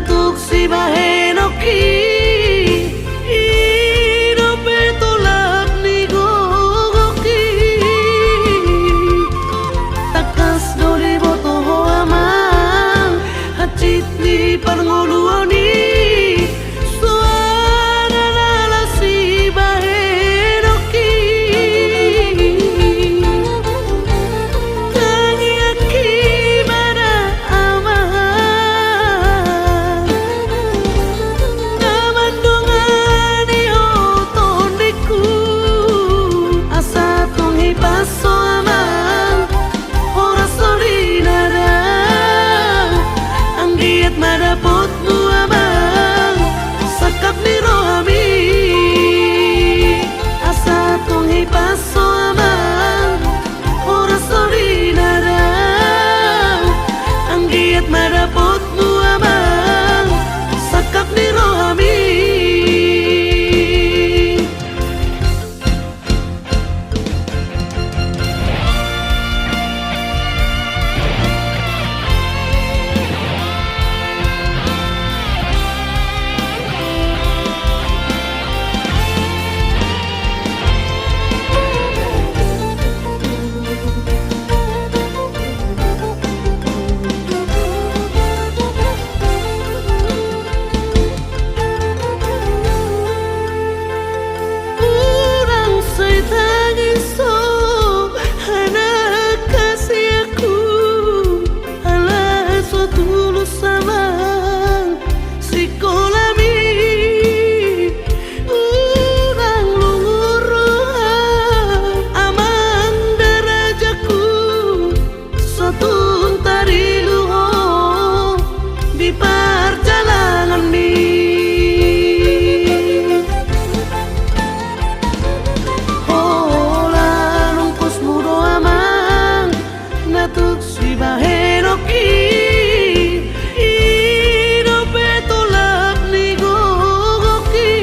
natuk si bahenoki idope tolak ni gogoki takas dori boto hoamang hacit ni parngoluoni suara nala si bahenoki tangi aki mana aman namandungani otondiku asa tungi paso aman ora sorinara anggiat madapotmu aman sakap ni rohami asa tungi paso aman ora sorinara anggiat madapotmu aman sakap ni rohami Urang say tangiso anak kasih aku alas so tulus samang si kolami urang lunguruhan amang darajaku satu tari luhong di perjalanan ni Holanungkus mudo amang natuk si bahenoki idope tolak ni gogoki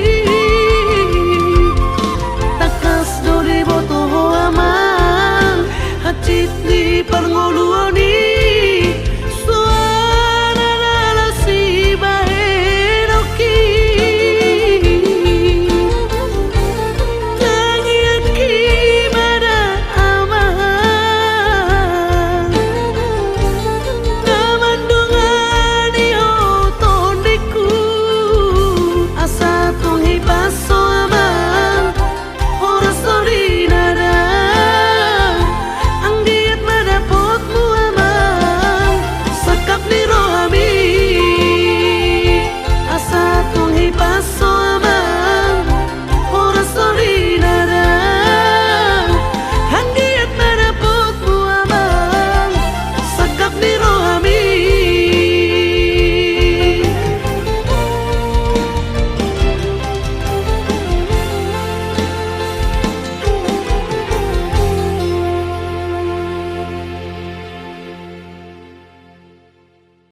takas dori boto hoamang hacit ni parngoluoni